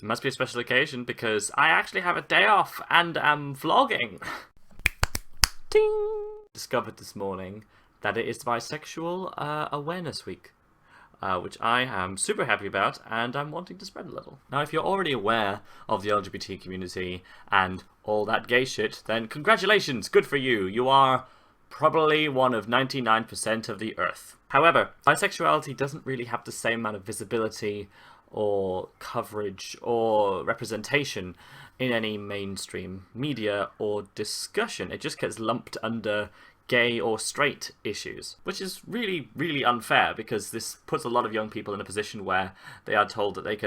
must be a special occasion because I actually have a day off and am vlogging. Ting! Discovered this morning that it is Bisexual Awareness Week, which I am super happy about and I'm wanting to spread a little. Now, if you're already aware of the LGBT community and all that gay shit, then congratulations, good for you. You are probably one of 99% of the earth. However, bisexuality doesn't really have the same amount of visibility or coverage or representation in any mainstream media or discussion. It just gets lumped under gay or straight issues, which is really, really unfair because this puts a lot of young people in a position where they are told that they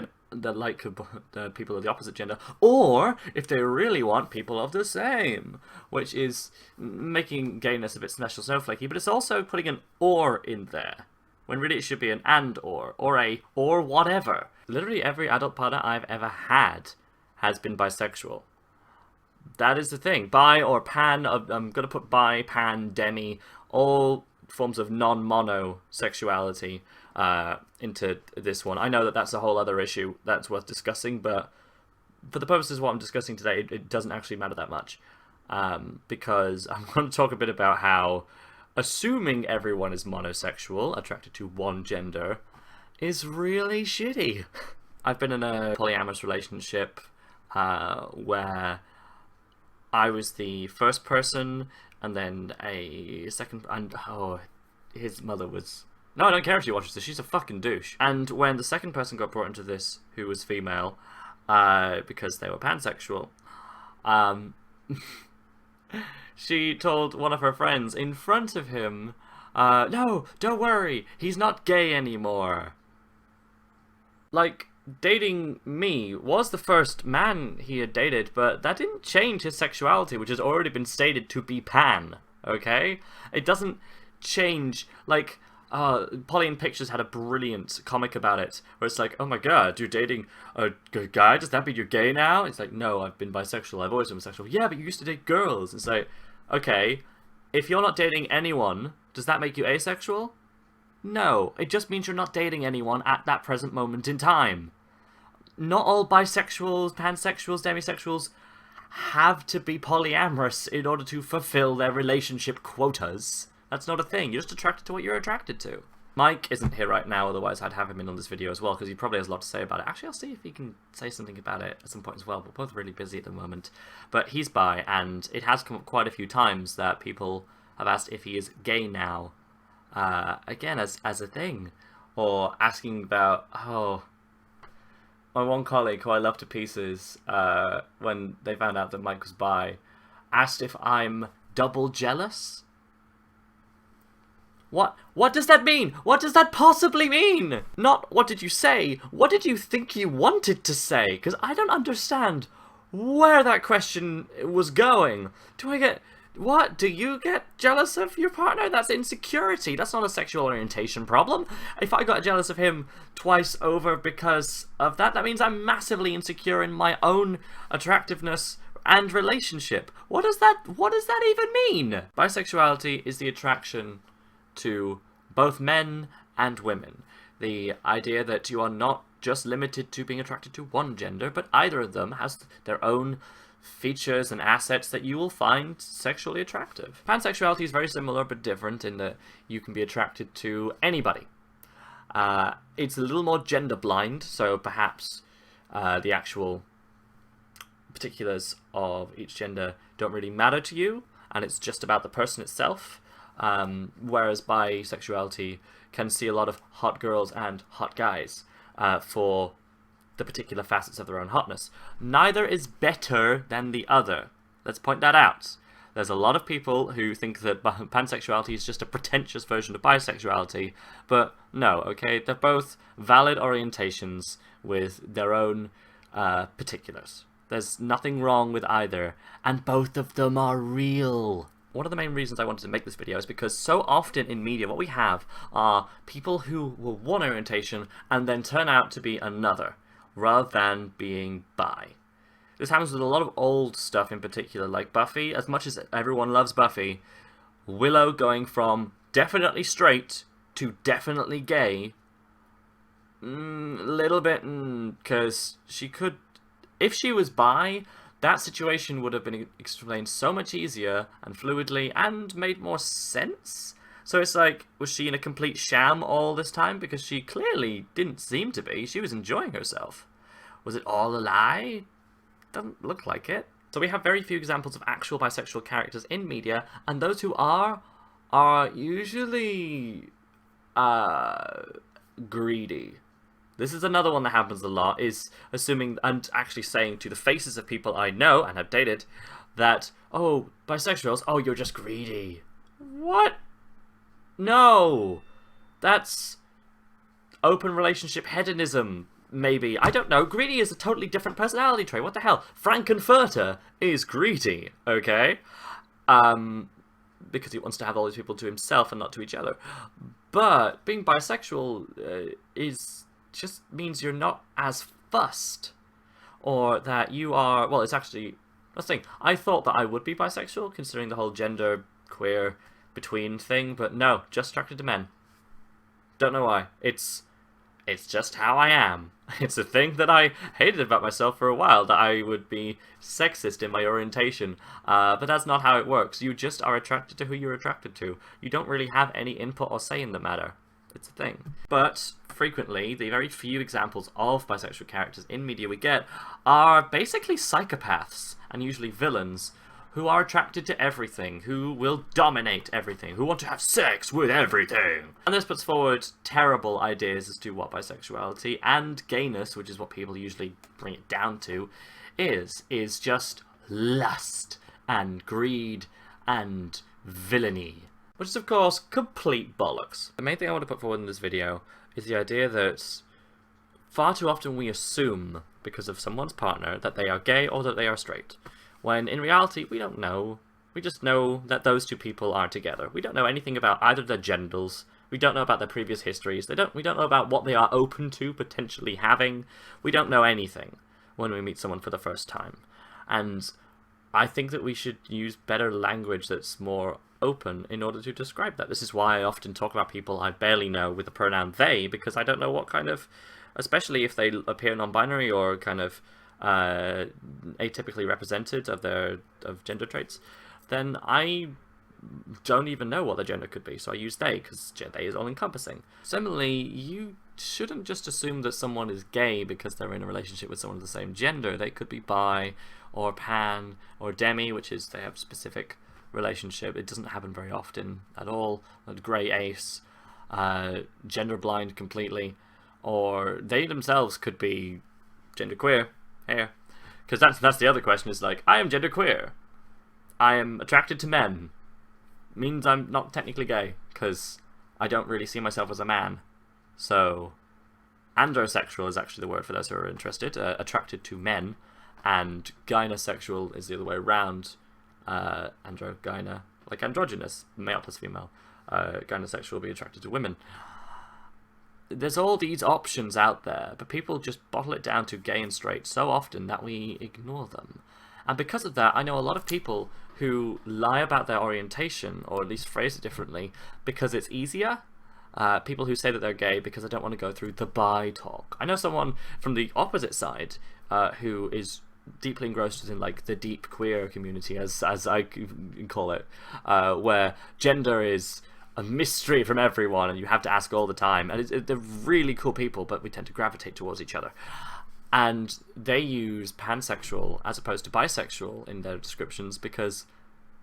like the people of the opposite gender, or if they really want, people of the same, which is making gayness a bit special snowflakey, but it's also putting an or in there, when really it should be an and or a or whatever. Literally every adult partner I've ever had has been bisexual. That is the thing. Bi or pan, I'm going to put bi, pan, demi, all forms of non-mono sexuality into this one. I know that that's a whole other issue that's worth discussing, but for the purposes of what I'm discussing today, it doesn't actually matter that much. Because I'm going to talk a bit about how assuming everyone is monosexual, attracted to one gender, is really shitty. I've been in a polyamorous relationship where I was the first person, and then a second, and his mother was... No, I don't care if she watches this, she's a fucking douche. And when the second person got brought into this, who was female, because they were pansexual, she told one of her friends in front of him, no, don't worry, he's not gay anymore. Like, dating me was the first man he had dated, but that didn't change his sexuality, which has already been stated to be pan, okay? It doesn't change, like, Polly in Pictures had a brilliant comic about it, where it's like, oh my god, you're dating a good guy, does that mean you're gay now? It's like, no, I've been bisexual, I've always been bisexual. Yeah, but you used to date girls. It's like, okay, if you're not dating anyone, does that make you asexual? No, it just means you're not dating anyone at that present moment in time. Not all bisexuals, pansexuals, demisexuals have to be polyamorous in order to fulfill their relationship quotas. That's not a thing. You're just attracted to what you're attracted to. Mike isn't here right now, otherwise I'd have him in on this video as well, because he probably has a lot to say about it. Actually, I'll see if he can say something about it at some point as well. We're both really busy at the moment. But he's bi, and it has come up quite a few times that people have asked if he is gay now. Again, as a thing. Or asking about, my one colleague, who I love to pieces, when they found out that Mike was bi, asked if I'm double jealous. What does that mean? What does that possibly mean? Not what did you say, what did you think you wanted to say? Because I don't understand where that question was going. What? Do you get jealous of your partner? That's insecurity. That's not a sexual orientation problem. If I got jealous of him twice over because of that, that means I'm massively insecure in my own attractiveness and relationship. What does that even mean? Bisexuality is the attraction to both men and women. The idea that you are not just limited to being attracted to one gender, but either of them has their own features and assets that you will find sexually attractive. Pansexuality is very similar but different in that you can be attracted to anybody. It's a little more gender blind, so perhaps the actual particulars of each gender don't really matter to you, and it's just about the person itself. Whereas bisexuality can see a lot of hot girls and hot guys for the particular facets of their own hotness. Neither is better than the other. Let's point that out. There's a lot of people who think that pansexuality is just a pretentious version of bisexuality, but no, okay? They're both valid orientations with their own particulars. There's nothing wrong with either, and both of them are real. One of the main reasons I wanted to make this video is because so often in media what we have are people who were one orientation and then turn out to be another, rather than being bi. This happens with a lot of old stuff in particular, like Buffy. As much as everyone loves Buffy, Willow going from definitely straight to definitely gay, little bit, because she could If she was bi, that situation would have been explained so much easier and fluidly and made more sense. So it's like, was she in a complete sham all this time? Because she clearly didn't seem to be. She was enjoying herself. Was it all a lie? Doesn't look like it. So we have very few examples of actual bisexual characters in media, and those who are usually greedy. This is another one that happens a lot, is assuming and actually saying to the faces of people I know and have dated that, oh, bisexuals, oh, you're just greedy. What? No. That's open relationship hedonism, maybe. I don't know. Greedy is a totally different personality trait. What the hell? Frankenfurter is greedy, okay? Because he wants to have all these people to himself and not to each other. But being bisexual just means you're not as fussed, or that you are, well, it's actually, that's the thing, I thought that I would be bisexual, considering the whole gender, queer, between thing, but no, just attracted to men. Don't know why. It's just how I am. It's a thing that I hated about myself for a while, that I would be sexist in my orientation, but that's not how it works. You just are attracted to who you're attracted to. You don't really have any input or say in the matter. It's a thing. But frequently, the very few examples of bisexual characters in media we get are basically psychopaths, and usually villains, who are attracted to everything, who will dominate everything, who want to have sex with everything. And this puts forward terrible ideas as to what bisexuality and gayness, which is what people usually bring it down to, is just lust and greed and villainy. Which is, of course, complete bollocks. The main thing I want to put forward in this video is the idea that far too often we assume, because of someone's partner, that they are gay or that they are straight. When in reality, we don't know. We just know that those two people are together. We don't know anything about either their genders. We don't know about their previous histories. We don't know about what they are open to potentially having. We don't know anything when we meet someone for the first time. And I think that we should use better language that's more open in order to describe that. This is why I often talk about people I barely know with the pronoun they, because I don't know what kind of, especially if they appear non-binary or kind of atypically represented of gender traits, then I don't even know what their gender could be, so I use they, because they is all-encompassing. Similarly, you shouldn't just assume that someone is gay because they're in a relationship with someone of the same gender. They could be bi, or pan, or demi, which is they have specific relationship. It doesn't happen very often at all. Grey ace, gender blind completely, or they themselves could be genderqueer. Here, because that's the other question, is like, I am genderqueer. I am attracted to men. Means I'm not technically gay, because I don't really see myself as a man. So, androsexual is actually the word for those who are interested. Attracted to men, and gynosexual is the other way around. Gyna, like androgynous, male plus female. Gynosexual will be attracted to women. There's all these options out there, but people just bottle it down to gay and straight so often that we ignore them. And because of that, I know a lot of people who lie about their orientation, or at least phrase it differently, because it's easier. People who say that they're gay because they don't want to go through the bi talk. I know someone from the opposite side who is deeply engrossed in like the deep queer community, as I call it, where gender is a mystery from everyone and you have to ask all the time, and they're really cool people, but we tend to gravitate towards each other, and they use pansexual as opposed to bisexual in their descriptions because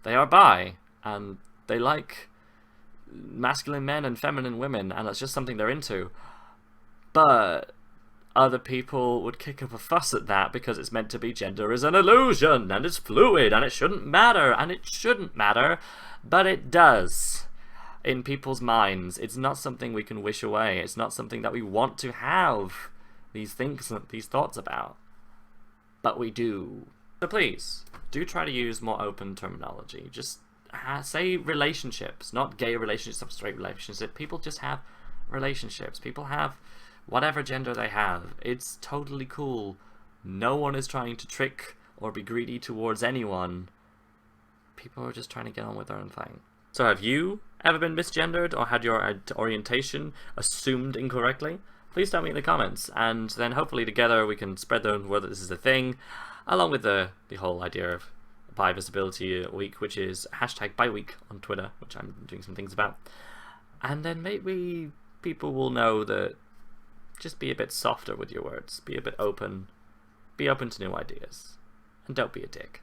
they are bi and they like masculine men and feminine women, and that's just something they're into. But other people would kick up a fuss at that because it's meant to be gender is an illusion and it's fluid and it shouldn't matter, and it shouldn't matter, but it does. In people's minds, it's not something we can wish away. It's not something that we want to have these thoughts about, but we do. So please, do try to use more open terminology. Just say relationships, not gay relationships, straight relationships. People just have relationships. People have whatever gender they have. It's totally cool. No one is trying to trick or be greedy towards anyone. People are just trying to get on with their own thing. So have you ever been misgendered or had your orientation assumed incorrectly? please tell me in the comments, and then hopefully together we can spread the word that this is a thing, along with the whole idea of Bi Visibility Week, which is #BiWeek on Twitter, which I'm doing some things about. And then maybe people will know that just be a bit softer with your words, be a bit open, be open to new ideas, and don't be a dick.